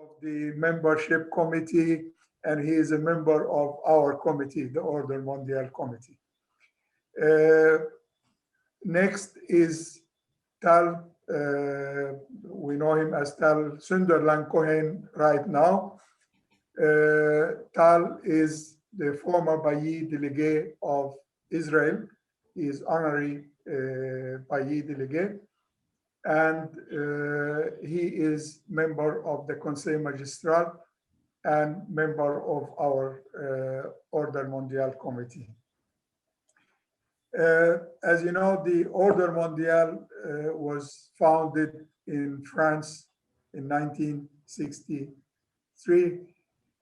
of the membership committee, and he is a member of our committee, the Order Mondial Committee. Next is Tal. We know him as Tal Sunderland Cohen right now. Tal is the former Bayi delegate of Israel. He is honorary Bayi delegate, and he is member of the Conseil Magistral and member of our Order Mondial Committee. As you know, the Order Mondial was founded in France in 1963,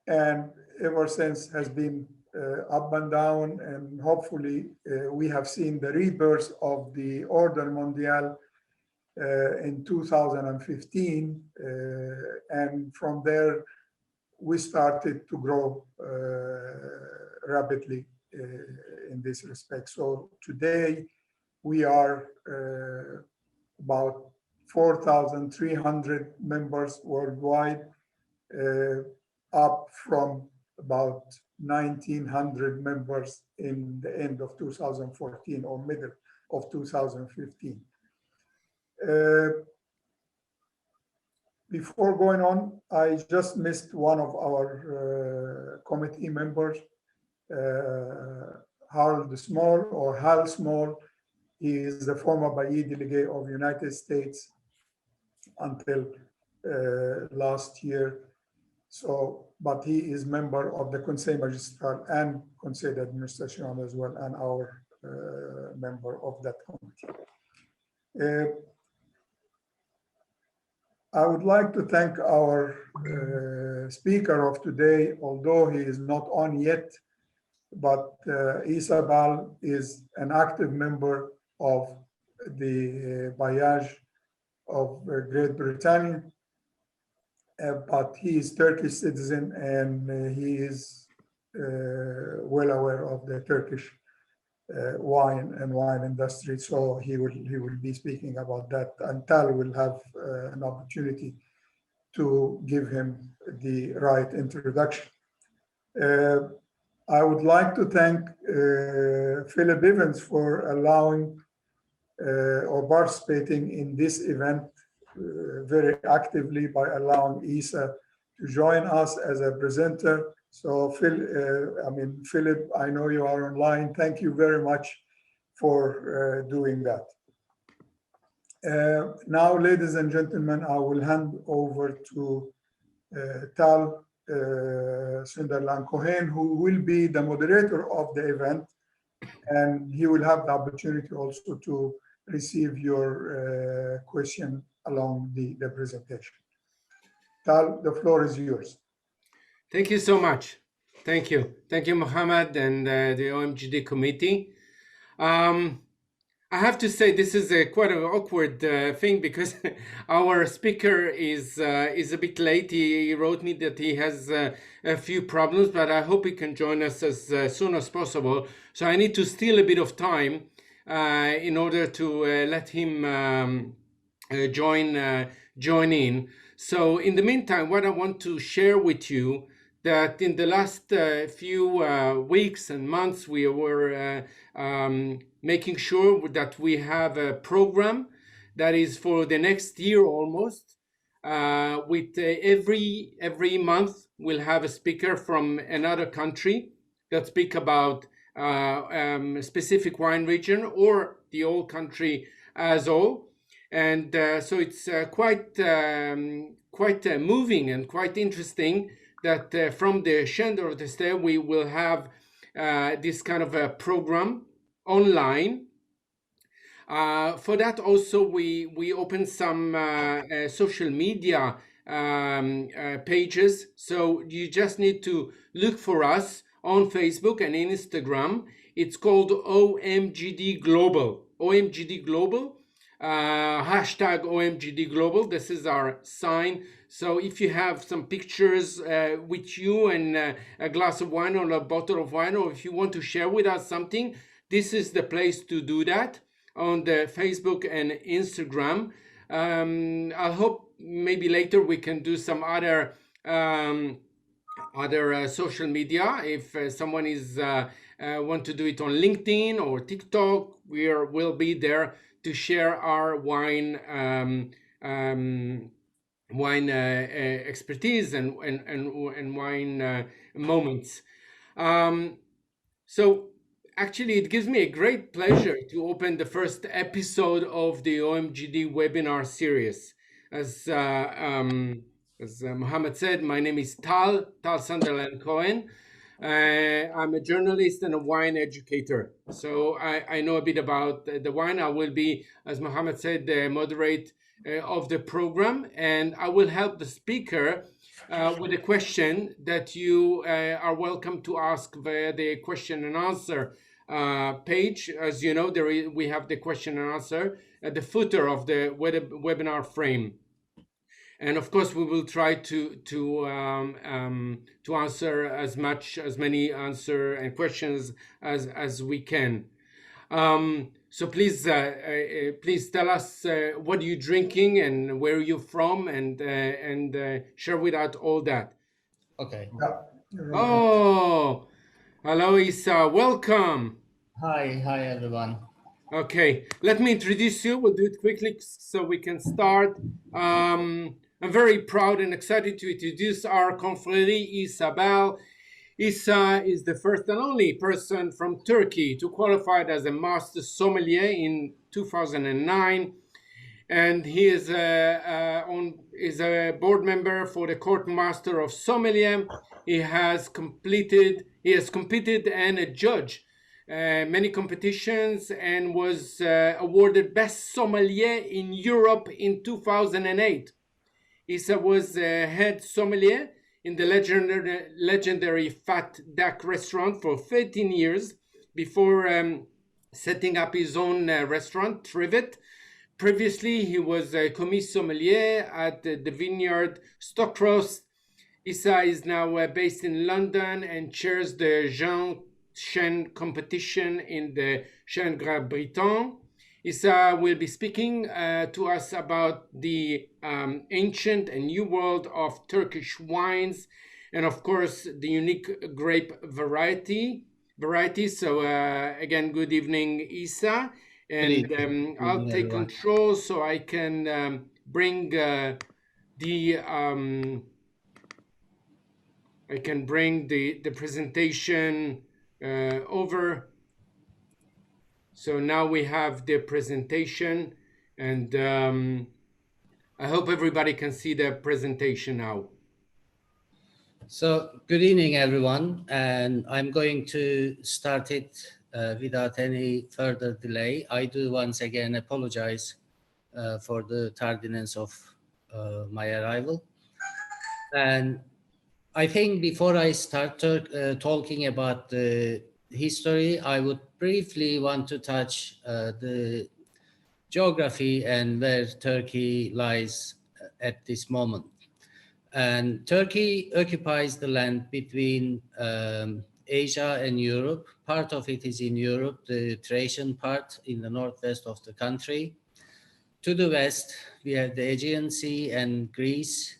and ever since has been up and down, and hopefully we have seen the rebirth of the Order Mondial in 2015, and from there we started to grow rapidly in this respect. So today we are about 4,300 members worldwide, up from about 1,900 members in the end of 2014 or middle of 2015. Before going on, I just missed one of our committee members, Harold Small, or Hal Small. He is the former Bayi delegate of the United States until last year. So, but he is member of the Conseil Magistral and Conseil d'Administration as well, and our member of that committee. I would like to thank our speaker of today, although he is not on yet, but Isabel is an active member of the Bailliage of Great Britain, but he is Turkish citizen, and he is well aware of the Turkish wine and wine industry, so he will be speaking about that, and Tal will have an opportunity to give him the right introduction. I would like to thank Philip Evans for allowing or participating in this event very actively by allowing Isa to join us as a presenter. So Philip, I know you are online. Thank you very much for doing that. Now, ladies and gentlemen, I will hand over to Tal Sunderland Cohen, who will be the moderator of the event, and he will have the opportunity also to receive your question along the presentation. Tal, the floor is yours. Thank you so much. Thank you. Thank you, Mohammed, and the OMGD committee. I have to say this is quite an awkward thing because our speaker is a bit late. He wrote me that he has a few problems, but I hope he can join us as soon as possible. So I need to steal a bit of time in order to let him join in. So in the meantime, what I want to share with you that in the last few weeks and months, we were making sure that we have a program that is for the next year almost. With every month, we'll have a speaker from another country that speak about specific wine region or the whole country as whole. And so it's quite moving and quite interesting that from the Chambre of the State, we will have this kind of a program online. For that also, we open some social media pages. So you just need to look for us on Facebook and Instagram. It's called OMGD Global. OMGD Global. Hashtag OMGD Global. This is our sign. So if you have some pictures with you and a glass of wine or a bottle of wine, or if you want to share with us something, this is the place to do that on the Facebook and Instagram. I hope maybe later we can do some other other social media. If someone is want to do it on LinkedIn or TikTok, will be there to share our wine expertise and wine moments. So actually, it gives me a great pleasure to open the first episode of the OMGD webinar series. As Mohammed said, my name is Tal Sunderland Cohen. I'm a journalist and a wine educator. So I know a bit about the wine. I will be, as Mohammed said, the moderate of the program, and I will help the speaker with a question that you are welcome to ask via the question and answer page. As you know, we have the question and answer at the footer of the webinar frame. And of course, we will try to answer as many answer and questions as we can. So please tell us what you're drinking and where you're from, and share with us all that. Okay. Oh, hello, Isa. Welcome. Hi, everyone. Okay, let me introduce you. We'll do it quickly so we can start. I'm very proud and excited to introduce our confrere, Isabel. Isa is the first and only person from Turkey to qualify as a master sommelier in 2009, and he is a board member for the Court Master of Sommelier. He has competed and a judge many competitions and was awarded Best Sommelier in Europe in 2008. Isa was head sommelier in the legendary Fat Duck restaurant for 13 years before setting up his own restaurant, Trivet. Previously, he was a commis sommelier at the Vineyard Stockroast. Isa is now based in London and chairs the Jean Chen competition in the Chêne Gras Breton. Isa will be speaking to us about the ancient and new world of Turkish wines, and of course the unique grape variety. So again, good evening, Isa, and I'll take control so I can bring the presentation over. So now we have the presentation, and I hope everybody can see the presentation now. So good evening, everyone, and I'm going to start it without any further delay. I do once again apologize for the tardiness of my arrival. And I think before I start talking about the history, I would briefly want to touch the geography and where Turkey lies at this moment. And Turkey occupies the land between Asia and Europe. Part of it is in Europe, the Thracian part in the northwest of the country. To the west, we have the Aegean Sea and Greece.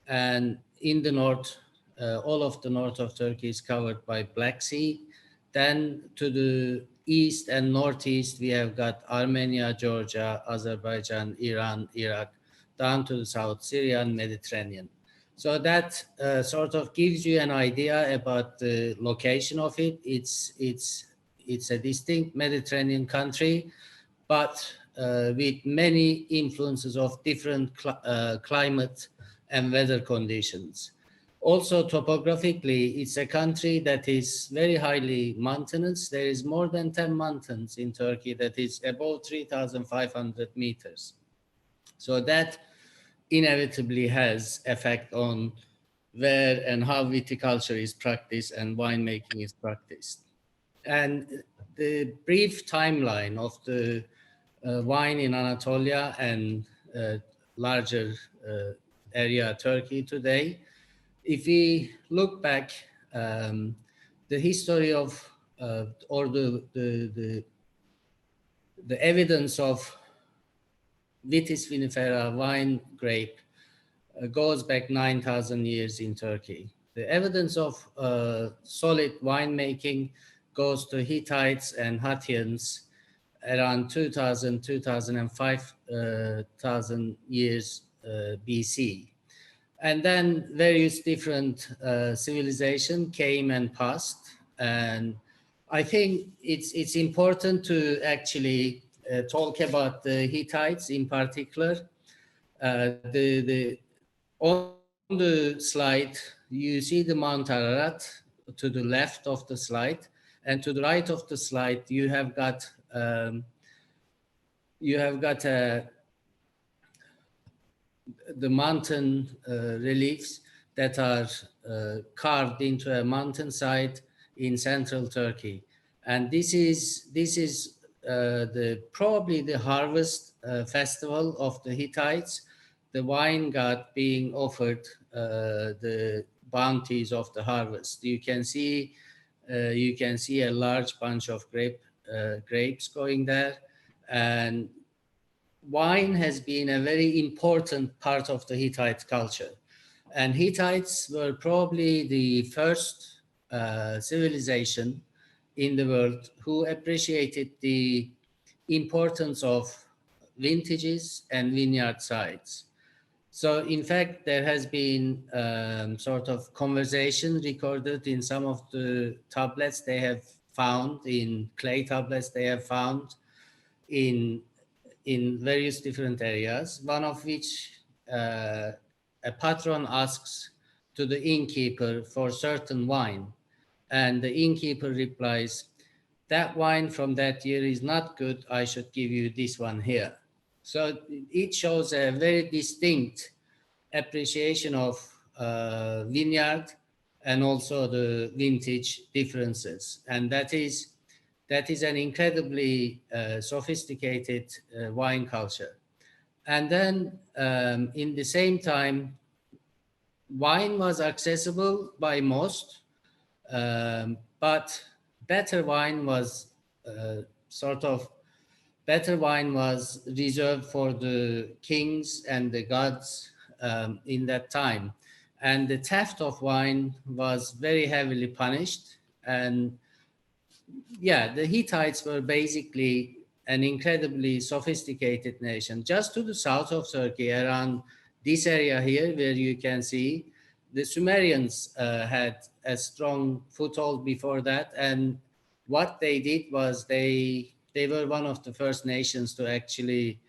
And in the north, all of the north of Turkey is covered by Black Sea. Then to the east and northeast, we have got Armenia, Georgia, Azerbaijan, Iran, Iraq, down to the south, Syria and Mediterranean. So that sort of gives you an idea about the location of it. It's a distinct Mediterranean country, but with many influences of different climate and weather conditions. Also, topographically, it's a country that is very highly mountainous. There is more than 10 mountains in Turkey that is above 3,500 meters. So that inevitably has effect on where and how viticulture is practiced and winemaking is practiced. And the brief timeline of the wine in Anatolia and larger area Turkey today, if we look back, the history of or the evidence of Vitis vinifera wine grape goes back 9,000 years in Turkey. The evidence of solid winemaking goes to Hittites and Hattians around 2000, 2005,000 years BC. And then various different civilization came and passed. And I think it's important to actually talk about the Hittites in particular. On the slide, you see the Mount Ararat to the left of the slide, and to the right of the slide, you have got the mountain reliefs that are carved into a mountainside in central Turkey, and this is probably the harvest festival of the Hittites. The wine god being offered the bounties of the harvest. You can see a large bunch of grapes going there, and wine has been a very important part of the Hittite culture. And Hittites were probably the first civilization in the world who appreciated the importance of vintages and vineyard sites. So in fact, there has been sort of conversation recorded in some of the tablets they have found, in clay tablets they have found in various different areas, one of which a patron asks to the innkeeper for certain wine, and the innkeeper replies, "That wine from that year is not good, I should give you this one here." So it shows a very distinct appreciation of vineyard and also the vintage differences. And that is an incredibly sophisticated wine culture. And then in the same time, wine was accessible by most, but better wine was reserved for the kings and the gods in that time. And the theft of wine was very heavily punished. And yeah, the Hittites were basically an incredibly sophisticated nation. Just to the south of Turkey, around this area here, where you can see, the Sumerians had a strong foothold before that. And what they did was they were one of the first nations to actually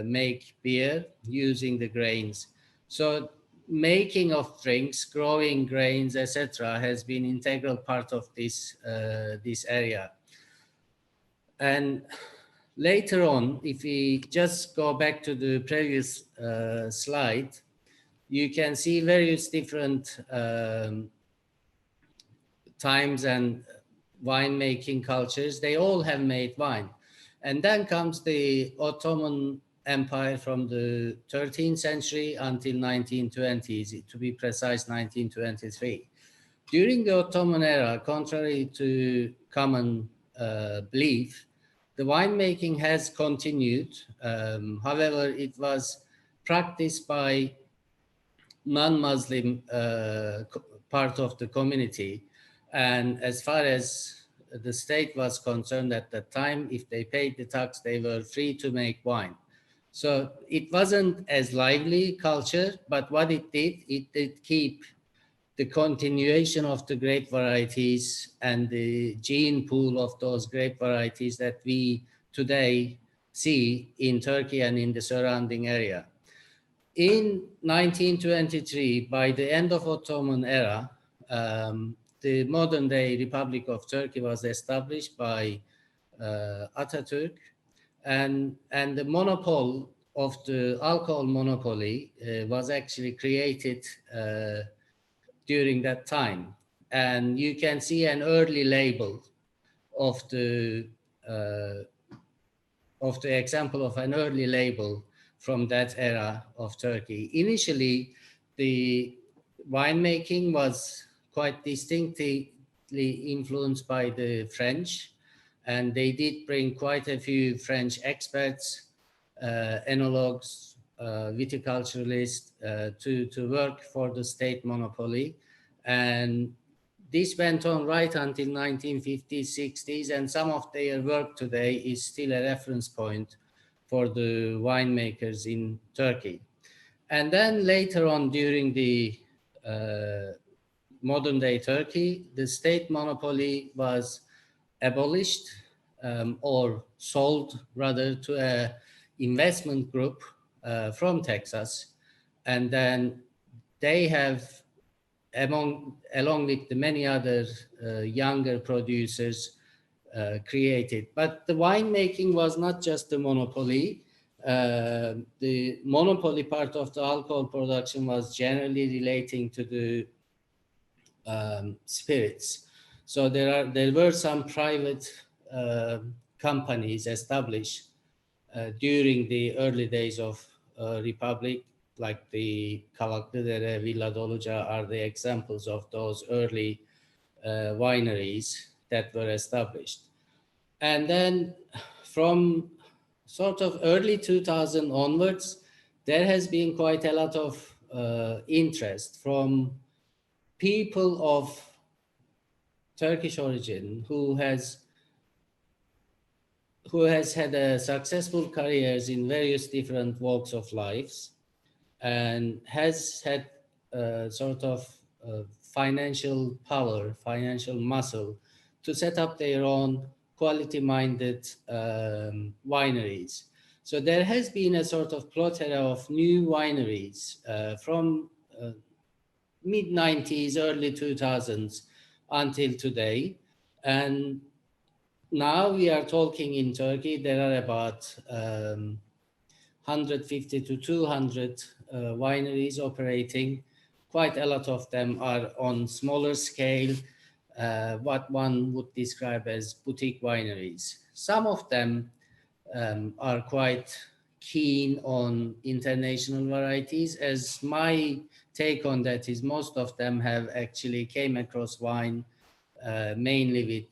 make beer using the grains. So making of drinks, growing grains, etc., has been integral part of this area. And later on, if we just go back to the previous slide, you can see various different times and winemaking cultures. They all have made wine. And then comes the Ottoman Empire from the 13th century until 1920s, to be precise, 1923. During the Ottoman era, contrary to common belief, the winemaking has continued. However, it was practiced by non-Muslim part of the community. And as far as the state was concerned at that time, if they paid the tax, they were free to make wine. So it wasn't as lively culture, but what it did keep the continuation of the grape varieties and the gene pool of those grape varieties that we today see in Turkey and in the surrounding area. In 1923, by the end of Ottoman era, the modern day Republic of Turkey was established by Atatürk, and the monopoly of the alcohol monopoly was actually created during that time. And you can see an early label of the example of an early label from that era of Turkey. Initially, the winemaking was quite distinctly influenced by the French, and they did bring quite a few French experts, enologues, viticulturalists to work for the state monopoly. And this went on right until 1950s, 60s, and some of their work today is still a reference point for the winemakers in Turkey. And then later on, during the modern day Turkey, the state monopoly was abolished or sold rather to an investment group from Texas. And then they have, along with the many other younger producers, created. But the winemaking was not just the monopoly. The monopoly part of the alcohol production was generally relating to the spirits. So there were some private companies established during the early days of Republic, like the Kavakkıdere, Villa Doluca are the examples of those early wineries that were established. And then from sort of early 2000 onwards, there has been quite a lot of interest from people of Turkish origin who has had a successful careers in various different walks of lives and has had sort of financial power, financial muscle to set up their own quality-minded wineries. So there has been a sort of plethora of new wineries from mid-90s, early 2000s until today. And now we are talking in Turkey, there are about 150 to 200 wineries operating. Quite a lot of them are on smaller scale, what one would describe as boutique wineries. Some of them are quite keen on international varieties, as my take on that is most of them have actually came across wine mainly with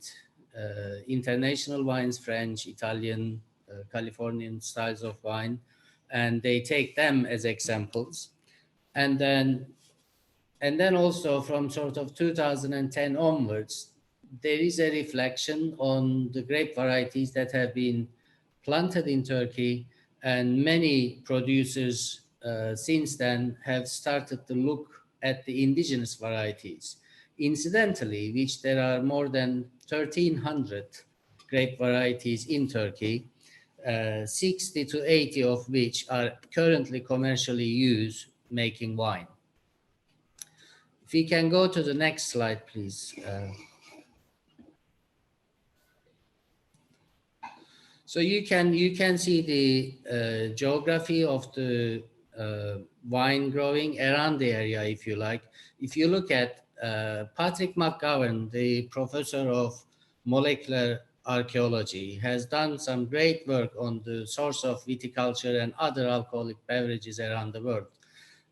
international wines, French, Italian, Californian styles of wine, and they take them as examples. And then also from sort of 2010 onwards, there is a reflection on the grape varieties that have been planted in Turkey, and many producers since then have started to look at the indigenous varieties. Incidentally, which there are more than 1,300 grape varieties in Turkey, 60 to 80 of which are currently commercially used making wine. If we can go to the next slide, please. So you can see the geography of the wine growing around the area, if you like. If you look at Patrick McGowan, the professor of molecular archaeology, has done some great work on the source of viticulture and other alcoholic beverages around the world.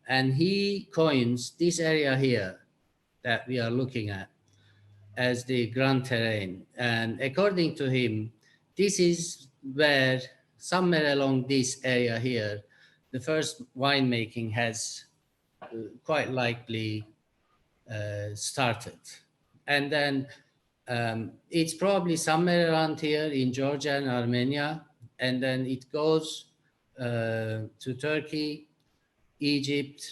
And he coins this area here that we are looking at as the Grand Terrain. And according to him, this is where somewhere along this area here, the first winemaking has quite likely started. And then it's probably somewhere around here in Georgia and Armenia. And then it goes to Turkey, Egypt,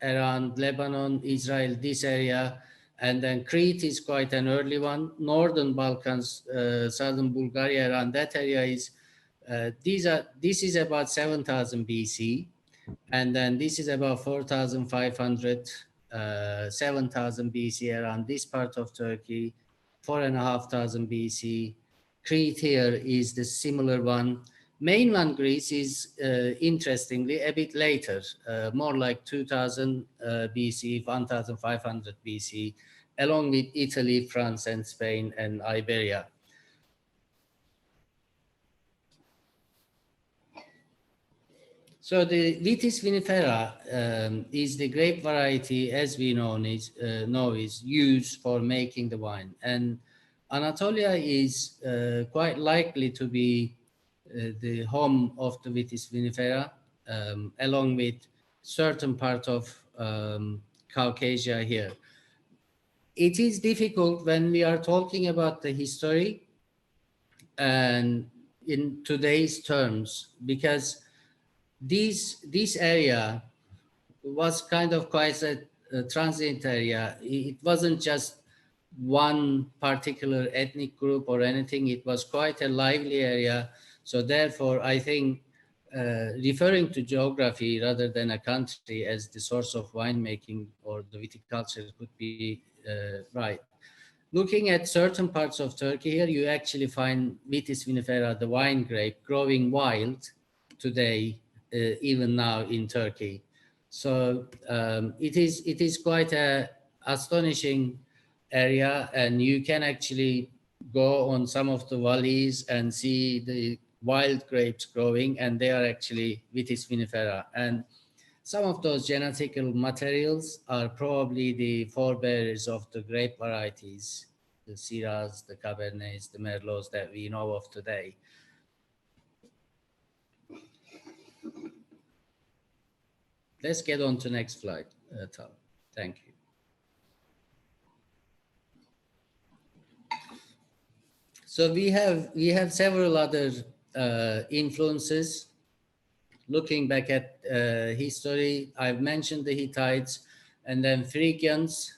around Lebanon, Israel, this area. And then Crete is quite an early one. Northern Balkans, southern Bulgaria, around that area is, this is about 7,000 BC. And then this is about 4,500, 7,000 BC around this part of Turkey, 4,500 BC. Crete here is the similar one. Mainland Greece is, interestingly, a bit later, more like 2000 BC, 1500 BC, along with Italy, France, and Spain, and Iberia. So the Vitis vinifera is the grape variety, as we know is used for making the wine. And Anatolia is quite likely to be the home of the Vitis vinifera. along with certain part of Caucasia here. It is difficult when we are talking about the history and in today's terms, because this area was kind of quite a transient area. It wasn't just one particular ethnic group or anything. It was quite a lively area. So therefore, I think referring to geography rather than a country as the source of winemaking or the viticulture could be right. Looking at certain parts of Turkey here, you actually find Vitis vinifera, the wine grape, growing wild today, even now in Turkey. So it is quite a astonishing area, and you can actually go on some of the valleys and see the wild grapes growing, and they are actually Vitis vinifera. And some of those genetical materials are probably the forebears of the grape varieties, the Syrahs, the Cabernets, the Merlots that we know of today. Let's get on to next slide, Tal. Thank you. So we have several other influences. Looking back at history, I've mentioned the Hittites, and then Phrygians,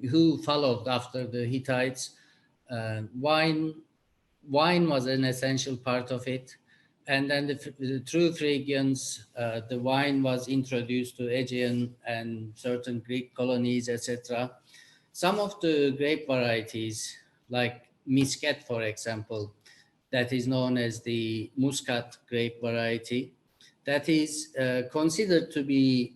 who followed after the Hittites. Wine was an essential part of it. And then through Phrygians, the wine was introduced to Aegean and certain Greek colonies, etc. Some of the grape varieties, like Muscat, for example, that is known as the Muscat grape variety, that is considered to be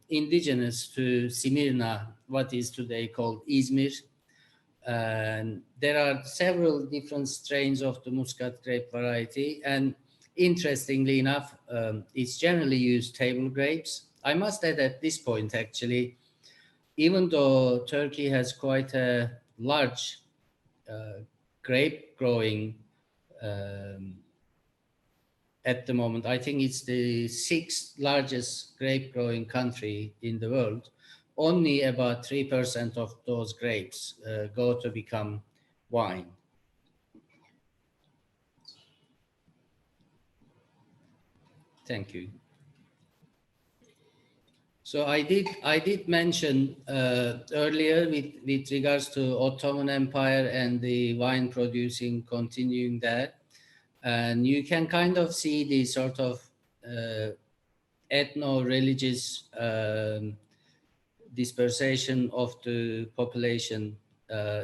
indigenous to Smyrna, what is today called Izmir. And there are several different strains of the Muscat grape variety. And interestingly enough, it's generally used table grapes. I must add at this point, actually, even though Turkey has quite a large grape growing at the moment, I think it's the 6th largest grape growing country in the world. Only about 3% of those grapes go to become wine. Thank you. So I did mention earlier with regards to Ottoman Empire and the wine producing continuing there. And you can kind of see the sort of ethno-religious dispersation of the population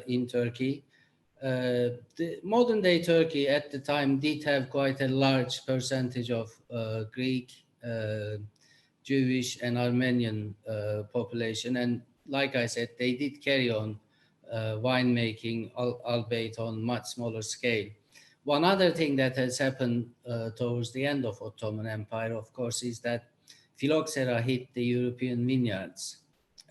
in Turkey. The modern day Turkey at the time did have quite a large percentage of Greek, Jewish and Armenian population. And like I said, they did carry on winemaking, albeit on much smaller scale. One other thing that has happened towards the end of Ottoman Empire, of course, is that phylloxera hit the European vineyards.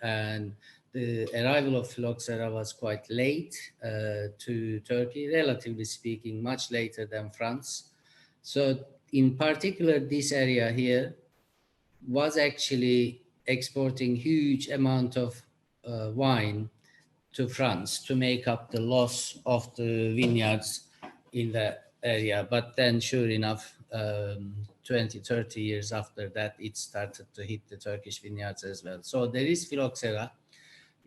And the arrival of phylloxera was quite late to Turkey, relatively speaking, much later than France. So in particular, this area here was actually exporting huge amount of wine to France to make up the loss of the vineyards in that area. But then sure enough, 20, 30 years after that, it started to hit the Turkish vineyards as well. So there is phylloxera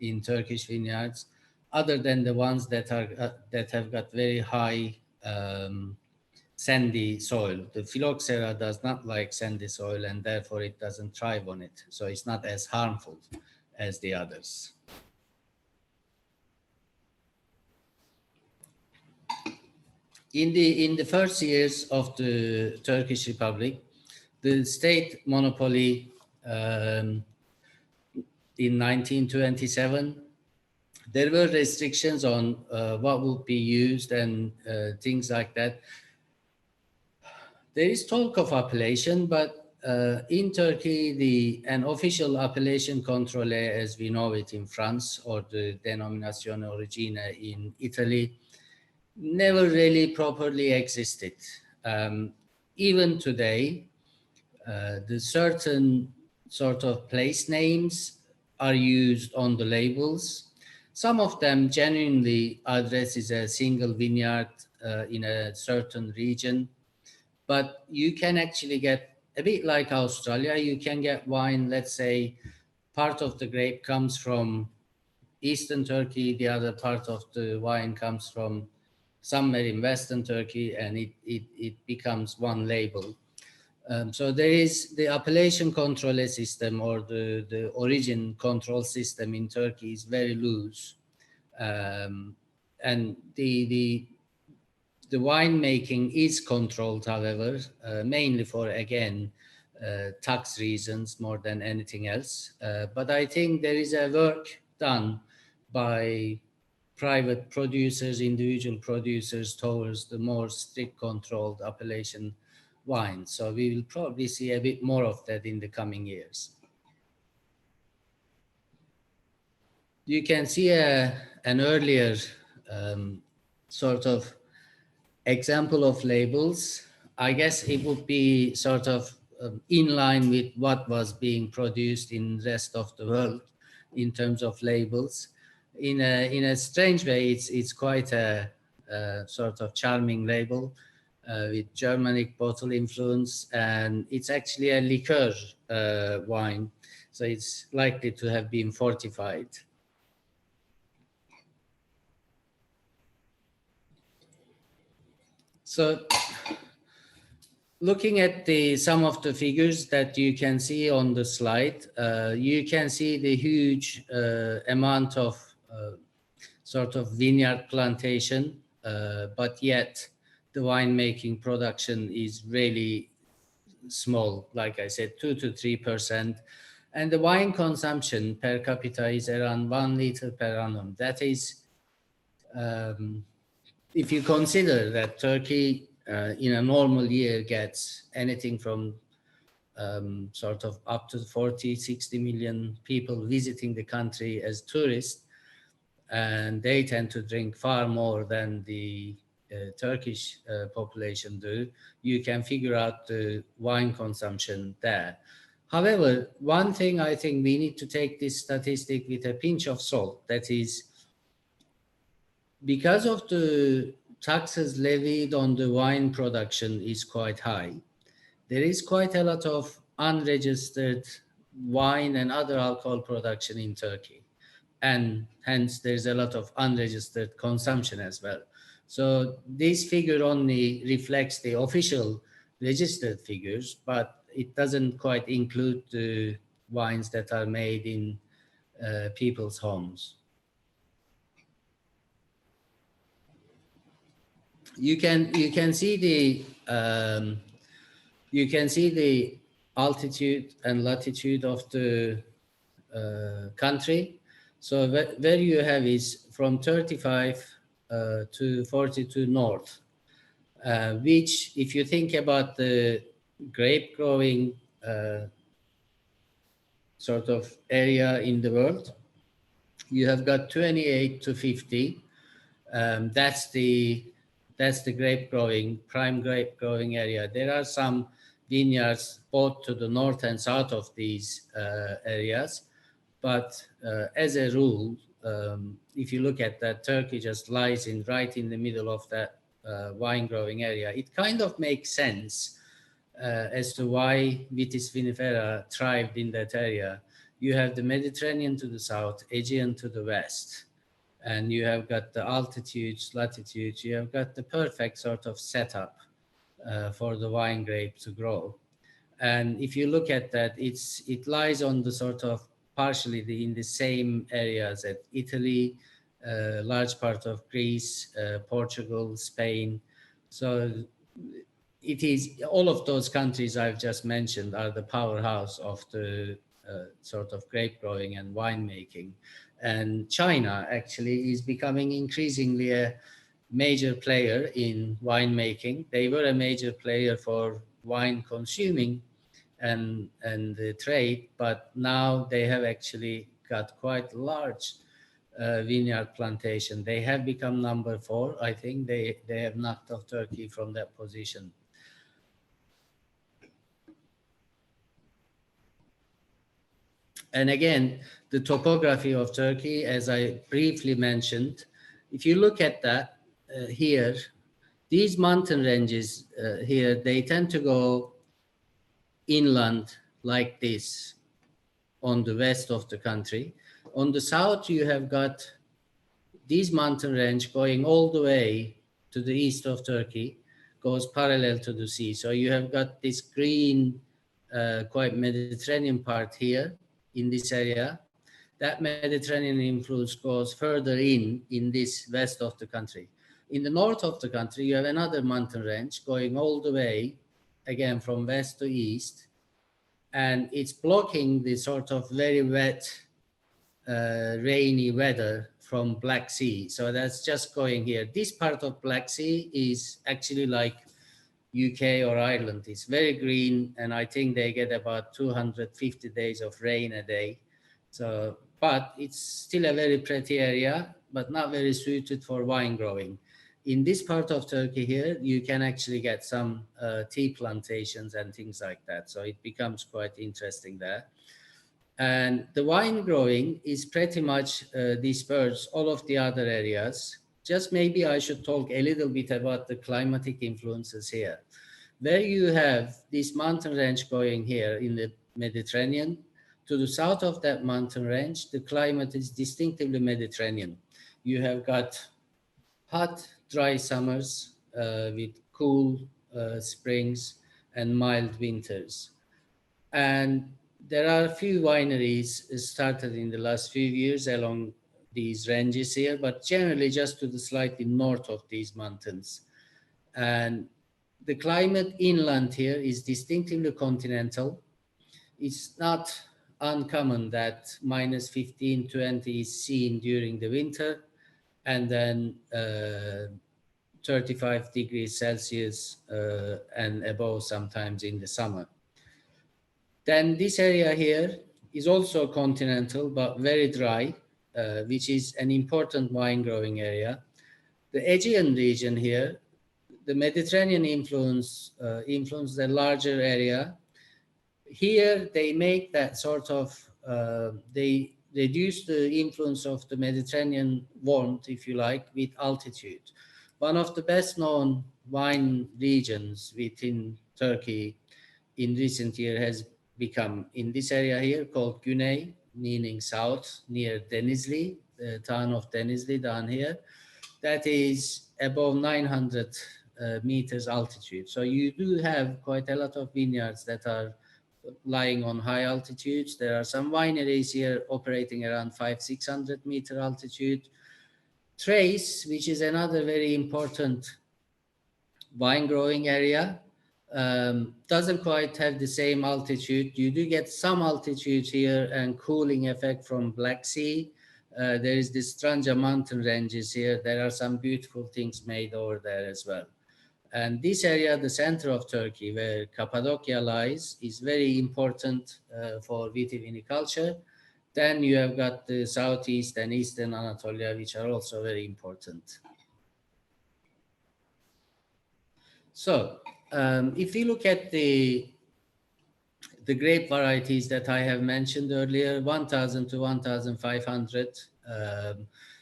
in Turkish vineyards, other than the ones that are that have got very high sandy soil. The phylloxera does not like sandy soil, and therefore it doesn't thrive on it. So it's not as harmful as the others. In the first years of the Turkish Republic, the state monopoly in 1927, there were restrictions on what would be used and things like that. There is talk of appellation, but in Turkey, an official appellation contrôlé, as we know it in France, or the denomination d'origine in Italy, never really properly existed. even today, the certain sort of place names are used on the labels. Some of them genuinely addresses a single vineyard in a certain region, but you can actually get a bit like Australia. You can get wine, let's say, part of the grape comes from Eastern Turkey, the other part of the wine comes from somewhere in Western Turkey, and it becomes one label. So there is the appellation control system, or the origin control system in Turkey is very loose. And the winemaking is controlled, however, mainly for, again, tax reasons more than anything else. But I think there is a work done by private producers, individual producers, towards the more strict controlled appellation wine. So we will probably see a bit more of that in the coming years. You can see an earlier sort of example of labels. I guess it would be sort of in line with what was being produced in the rest of the world in terms of labels. In a strange way, it's quite a sort of charming label with Germanic bottle influence, and it's actually a liqueur wine, so it's likely to have been fortified. So looking at some of the figures that you can see on the slide, you can see the huge amount of sort of vineyard plantation, but yet the winemaking production is really small, like I said, 2 to 3%. And the wine consumption per capita is around 1 liter per annum. That is, if you consider that Turkey in a normal year gets anything from sort of up to 40, 60 million people visiting the country as tourists, and they tend to drink far more than the Turkish population do, you can figure out the wine consumption there. However, one thing I think we need to take this statistic with a pinch of salt. That is, because of the taxes levied on the wine production is quite high, there is quite a lot of unregistered wine and other alcohol production in Turkey. And hence there's a lot of unregistered consumption as well. So this figure only reflects the official registered figures, but it doesn't quite include the wines that are made in people's homes. You can see the altitude and latitude of the country. So where you have is from 35 to 42 north, which, if you think about the grape growing sort of area in the world, you have got 28 to 50. That's the grape growing, prime grape growing area. There are some vineyards both to the north and south of these areas. But as a rule, if you look at that, Turkey just lies right in the middle of that wine growing area. It kind of makes sense as to why Vitis vinifera thrived in that area. You have the Mediterranean to the south, Aegean to the west, and you have got the altitudes, latitudes. You have got the perfect sort of setup for the wine grape to grow. And if you look at that, it lies on the sort of partially in the same areas as Italy, large part of Greece, Portugal, Spain. So it is, all of those countries I've just mentioned are the powerhouse of the sort of grape growing and winemaking. And China actually is becoming increasingly a major player in winemaking. They were a major player for wine consuming and the trade, but now they have actually got quite large vineyard plantation. They have become number 4. I think they have knocked off Turkey from that position. And again, the topography of Turkey, as I briefly mentioned, if you look at that here, these mountain ranges here, they tend to go inland like this on the west of the country. On the south, you have got this mountain range going all the way to the east of Turkey, goes parallel to the sea. So you have got this green, quite Mediterranean part here in this area. That Mediterranean influence goes further in this west of the country. In the north of the country, you have another mountain range going all the way, again, from west to east. And it's blocking the sort of very wet, rainy weather from Black Sea. So that's just going here. This part of Black Sea is actually like UK or Ireland. It's very green, and I think they get about 250 days of rain a day. So, but it's still a very pretty area, but not very suited for wine growing. In this part of Turkey here, you can actually get some tea plantations and things like that. So it becomes quite interesting there. And the wine growing is pretty much dispersed all of the other areas. Just maybe I should talk a little bit about the climatic influences here. Where you have this mountain range going here in the Mediterranean, to the south of that mountain range, the climate is distinctively Mediterranean. You have got hot, dry summers with cool springs and mild winters. And there are a few wineries started in the last few years along these ranges here, but generally just to the slightly north of these mountains. And the climate inland here is distinctively continental. It's not uncommon that minus 15, 20 is seen during the winter, and then 35 degrees Celsius and above sometimes in the summer. Then this area here is also continental, but very dry, which is an important wine growing area. The Aegean region here, the Mediterranean influence the larger area. Here they make that sort of, they reduce the influence of the Mediterranean warmth, if you like, with altitude. One of the best known wine regions within Turkey in recent years has become in this area here called Güney, meaning south, near Denizli, the town of Denizli down here. That is above 900 meters altitude. So you do have quite a lot of vineyards that are lying on high altitudes. There are some wineries here operating around 500-600 meter altitude. Thrace, which is another very important wine growing area, doesn't quite have the same altitude. You do get some altitude here and cooling effect from Black Sea. There is this Stranca mountain ranges here. There are some beautiful things made over there as well. And this area, the center of Turkey, where Cappadocia lies, is very important for vitiviniculture. Then you have got the southeast and eastern Anatolia, which are also very important. So if we look at the grape varieties that I have mentioned earlier, 1,000 to 1,500,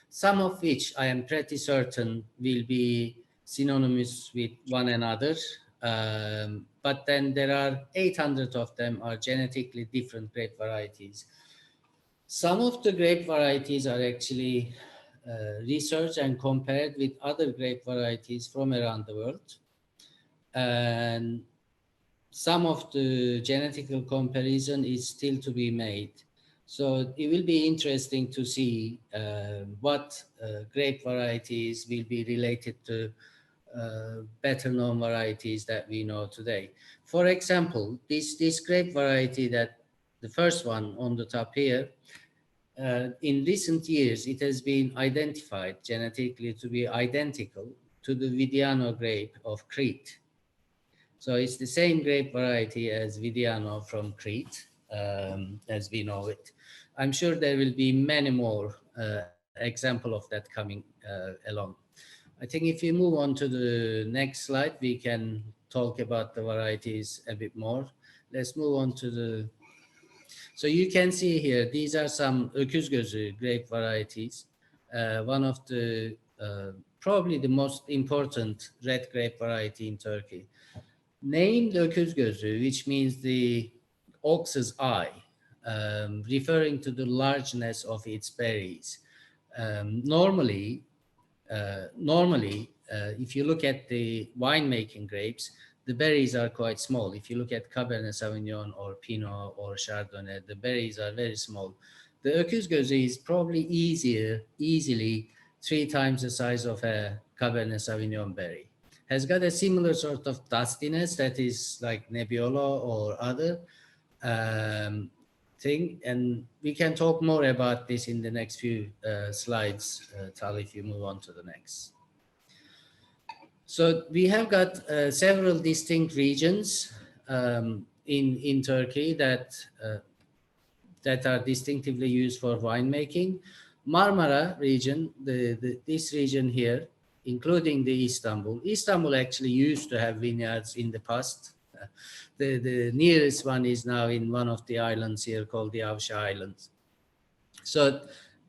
some of which I am pretty certain will be synonymous with one another. But then there are 800 of them are genetically different grape varieties. Some of the grape varieties are actually researched and compared with other grape varieties from around the world. And some of the genetical comparison is still to be made. So it will be interesting to see what grape varieties will be related to better known varieties that we know today. For example, this grape variety, that the first one on the top here, in recent years, it has been identified genetically to be identical to the Vidiano grape of Crete. So it's the same grape variety as Vidiano from Crete, as we know it. I'm sure there will be many more examples of that coming along. I think if we move on to the next slide, we can talk about the varieties a bit more. Let's move on to the So you can see here, these are some öküz gözü grape varieties. One of the, probably the most important red grape variety in Turkey. Named öküz gözü, which means the ox's eye, referring to the largeness of its berries. Normally, if you look at the winemaking grapes, the berries are quite small. If you look at Cabernet Sauvignon or Pinot or Chardonnay, the berries are very small. The öküz gözü is probably easily 3 times the size of a Cabernet Sauvignon berry. Has got a similar sort of tastiness that is like Nebbiolo or other thing. And we can talk more about this in the next few slides, Tal, if you move on to the next. So we have got several distinct regions in Turkey that are distinctively used for winemaking. Marmara region, this region here, including the Istanbul. Istanbul actually used to have vineyards in the past. The nearest one is now in one of the islands here called the Avşa Islands. So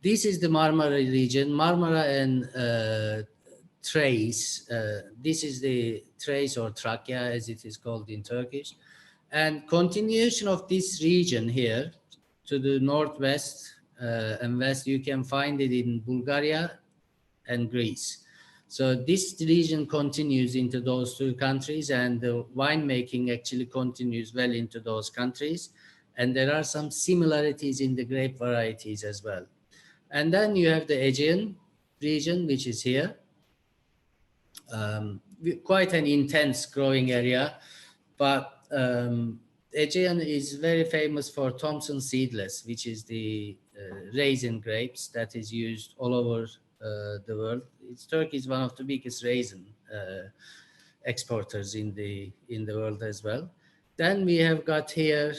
this is the Marmara region. Marmara and Thrace. This is the Thrace or Trakya as it is called in Turkish. And continuation of this region here to the northwest and west, you can find it in Bulgaria and Greece. So this region continues into those 2 countries, and the winemaking actually continues well into those countries. And there are some similarities in the grape varieties as well. And then you have the Aegean region, which is here. Quite an intense growing area, but Aegean is very famous for Thompson seedless, which is the raisin grapes that is used all over the world. Turkey is one of the biggest raisin exporters in the world as well. Then we have got here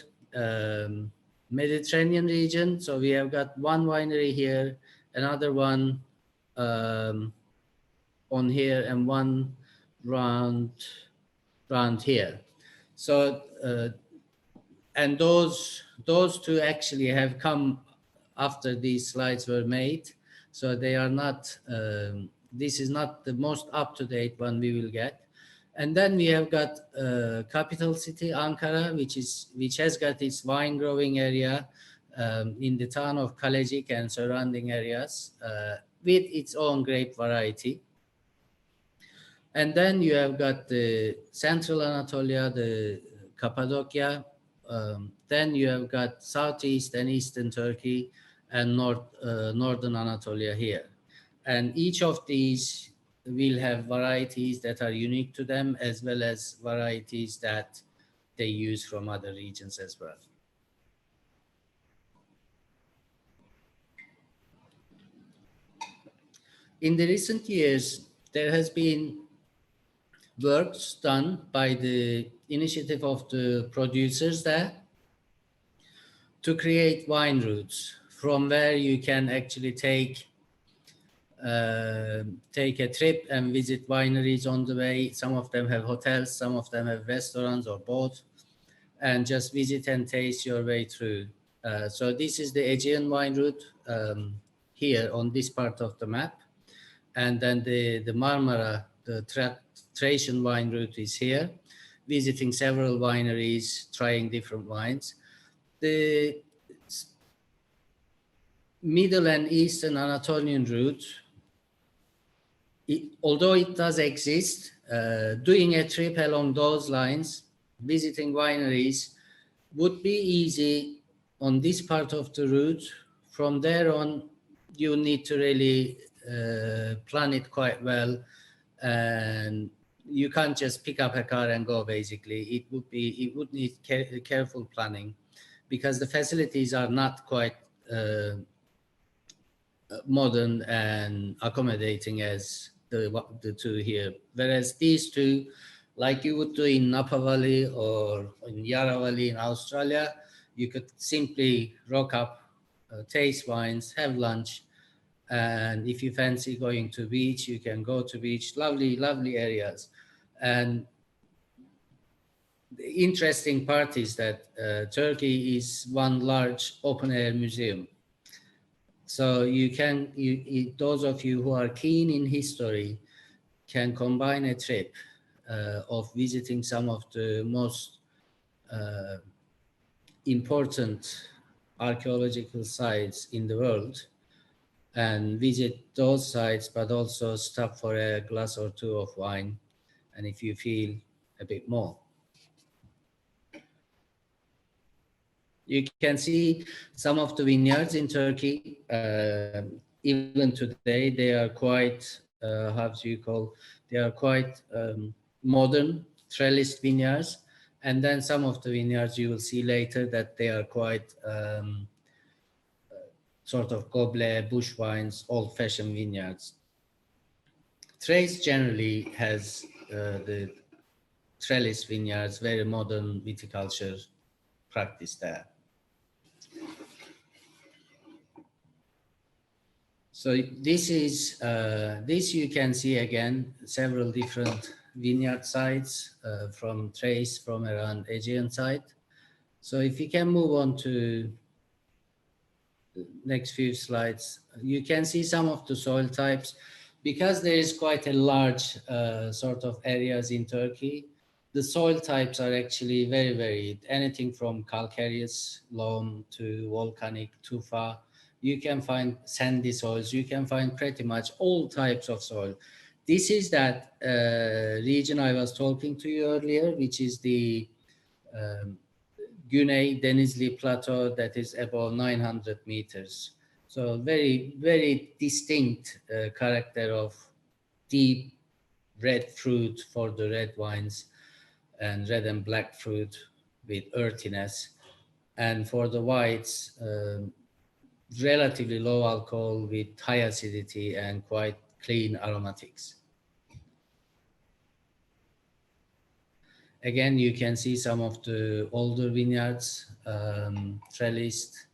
Mediterranean region. So we have got one winery here, another one on here, and one round here. So and those 2 actually have come after these slides were made. So they are not, this is not the most up-to-date one we will get. And then we have got capital city, Ankara, which has got its wine growing area in the town of Kalecik and surrounding areas with its own grape variety. And then you have got the central Anatolia, the Cappadocia. Then you have got southeast and eastern Turkey and northern Anatolia here. And each of these will have varieties that are unique to them, as well as varieties that they use from other regions as well. In the recent years, there has been works done by the initiative of the producers there to create wine routes from where you can actually take a trip and visit wineries on the way. Some of them have hotels, some of them have restaurants or both, and just visit and taste your way through. So this is the Aegean wine route here on this part of the map. And then the Marmara, the Thracian wine route is here, visiting several wineries, trying different wines. The Middle and Eastern Anatolian route, although it does exist, doing a trip along those lines, visiting wineries, would be easy on this part of the route. From there on, you need to really plan it quite well, and you can't just pick up a car and go. Basically, it would need careful planning, because the facilities are not quite modern and accommodating as the 2 here. Whereas these 2, like you would do in Napa Valley or in Yarra Valley in Australia, you could simply rock up, taste wines, have lunch, and if you fancy going to beach, you can go to beach. Lovely, lovely areas. And interesting part is that Turkey is one large open-air museum. So you can, those of you who are keen in history can combine a trip of visiting some of the most important archaeological sites in the world and visit those sites, but also stop for a glass or two of wine, and if you feel a bit more. You can see some of the vineyards in Turkey. Even today, they are quite, how do you call, they are quite modern trellised vineyards. And then some of the vineyards you will see later that they are quite sort of goblet, bush wines, old-fashioned vineyards. Thrace generally has the trellis vineyards, very modern viticulture practice there. So this is, this you can see again, several different vineyard sites from Thrace, from around Aegean side. So if you can move on to the next few slides, you can see some of the soil types. Because there is quite a large sort of areas in Turkey, the soil types are actually very varied. Anything from calcareous loam to volcanic tufa. You can find sandy soils. You can find pretty much all types of soil. This is that region I was talking to you earlier, which is the Güney Denizli Plateau that is above 900 meters. So very, very distinct character of deep red fruit for the red wines and red and black fruit with earthiness. And for the whites, relatively low alcohol with high acidity and quite clean aromatics. Again, you can see some of the older vineyards, trellised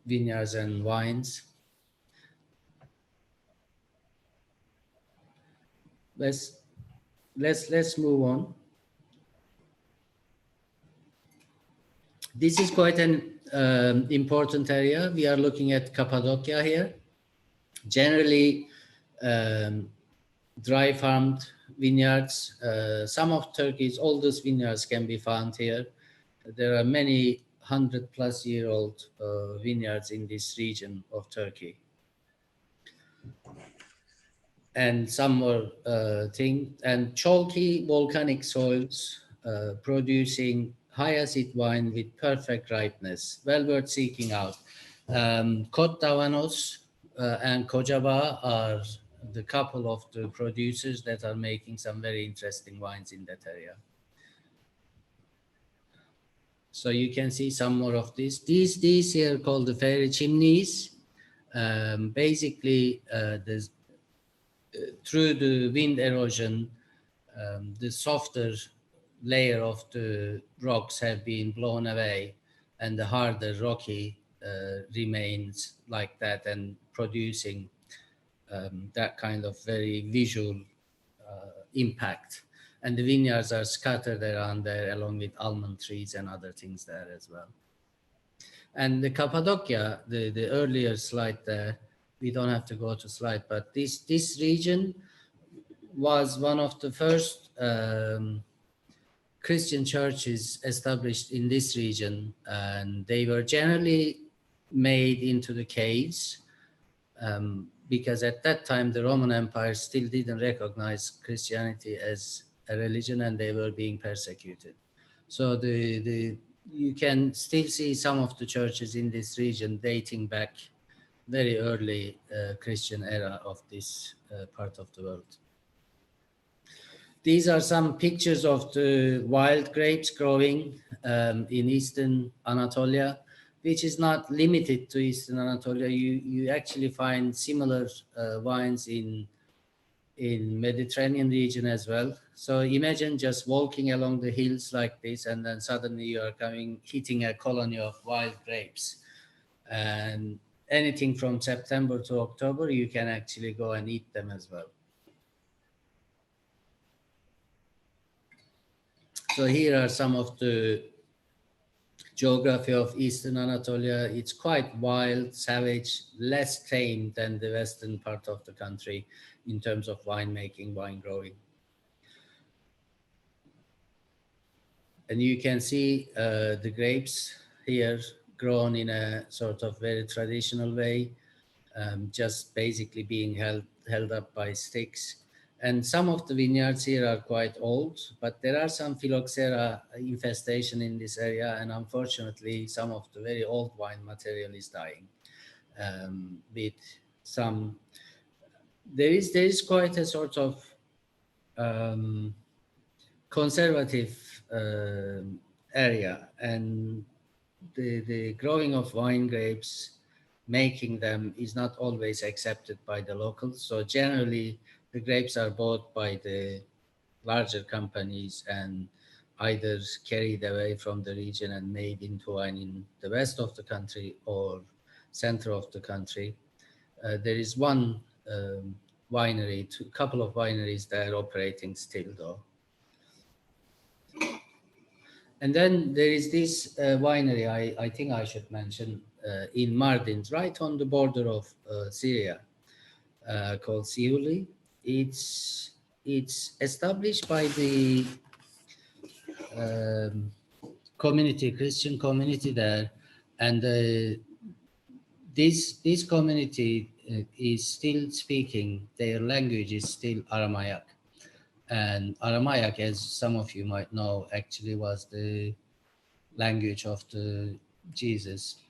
vineyards and wines. Let's move on. This is quite an important area. We are looking at Cappadocia here. Generally, dry farmed vineyards. Some of Turkey's oldest vineyards can be found here. There are many 100-plus-year-old vineyards in this region of Turkey. And some more and chalky volcanic soils producing high acid wine with perfect ripeness, well worth seeking out. Cotes Avanos and Kocabag are the couple of the producers that are making some very interesting wines in that area. So you can see some more of this. These here are called the fairy chimneys. Basically, through the wind erosion, the softer layer of the rocks have been blown away and the harder rocky remains like that and producing that kind of very visual impact. And the vineyards are scattered around there along with almond trees and other things there as well. And the Cappadocia, the earlier slide there, we don't have to go to slide, but this region was one of the first Christian churches established in this region, and they were generally made into the caves because at that time the Roman Empire still didn't recognize Christianity as a religion and they were being persecuted. So you can still see some of the churches in this region dating back very early Christian era of this part of the world. These are some pictures of the wild grapes growing in Eastern Anatolia, which is not limited to Eastern Anatolia. You actually find similar wines in Mediterranean region as well. So imagine just walking along the hills like this, and then suddenly you are hitting a colony of wild grapes. And anything from September to October, you can actually go and eat them as well. So here are some of the geography of Eastern Anatolia. It's quite wild, savage, less tamed than the western part of the country in terms of winemaking, wine growing. And you can see the grapes here grown in a sort of very traditional way, just basically being held up by sticks. And some of the vineyards here are quite old, but there are some phylloxera infestation in this area, and unfortunately, some of the very old wine material is dying. With some, there is quite a sort of conservative area, and the growing of wine grapes, making them is not always accepted by the locals. So generally, the grapes are bought by the larger companies and either carried away from the region and made into wine in the west of the country or center of the country. There is one winery, couple of wineries that are operating still though. And then there is this winery I think I should mention in Mardin, right on the border of Syria, called Siuli. It's established by the community, Christian community there, and this community is still speaking. Their language is still Aramaic. And Aramaic, as some of you might know, actually was the language of the Jesus.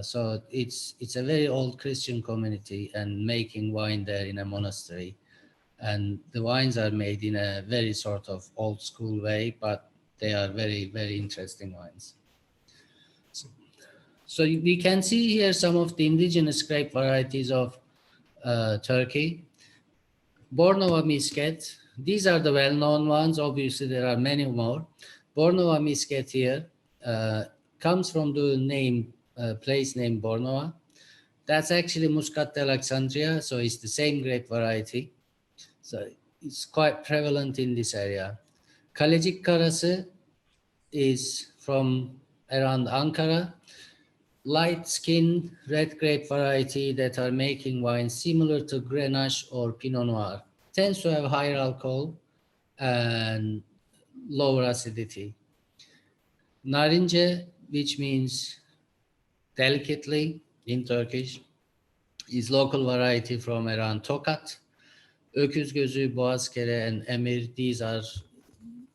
So it's a very old Christian community and making wine there in a monastery. And the wines are made in a very sort of old school way, but they are very, very interesting wines. So we can see here some of the indigenous grape varieties of Turkey. Bornova Misket, these are the well-known ones. Obviously, there are many more. Bornova Misket here comes from the name, place name Bornova. That's actually Muscat d'Alexandria, so it's the same grape variety. So it's quite prevalent in this area. Kalecikkarasi is from around Ankara. Light-skinned red grape variety that are making wine similar to Grenache or Pinot Noir. Tends to have higher alcohol and lower acidity. Narince, which means delicately in Turkish, is local variety from around Tokat. Öküz gözü, Boğazkere, and Emir, these are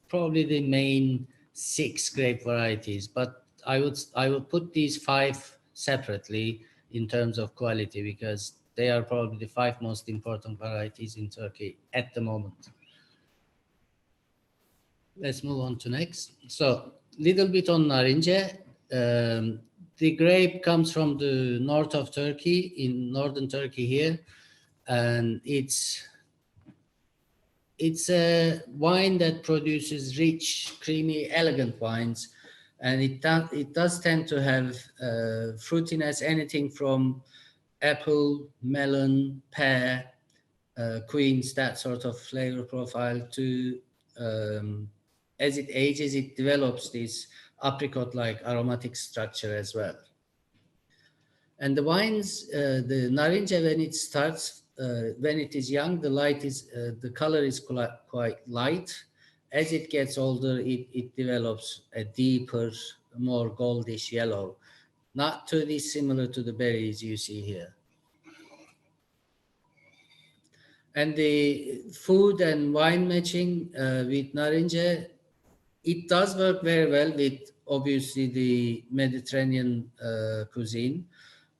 probably the main 6 grape varieties, but I would put these 5 separately in terms of quality because they are probably the 5 most important varieties in Turkey at the moment. Let's move on to next. So little bit on Narince. The grape comes from the north of Turkey, in northern Turkey here, and it's a wine that produces rich, creamy, elegant wines, and it does tend to have fruitiness, anything from apple, melon, pear, quince, that sort of flavor profile, to as it ages, it develops this apricot-like aromatic structure as well. And the wines, the Narince, when it starts, when it is young, the color is quite light. As it gets older, it develops a deeper, more goldish yellow, not too dissimilar to the berries you see here. And the food and wine matching with Narince, it does work very well with obviously the Mediterranean cuisine.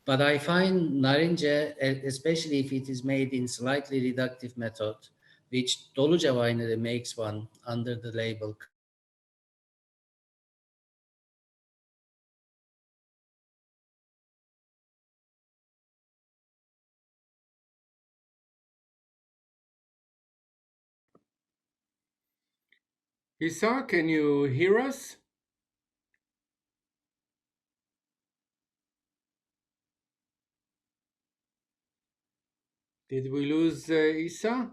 But I find Narince, especially if it is made in slightly reductive method, which Doluca Winery makes one under the label. Isa, can you hear us? Did we lose Isa?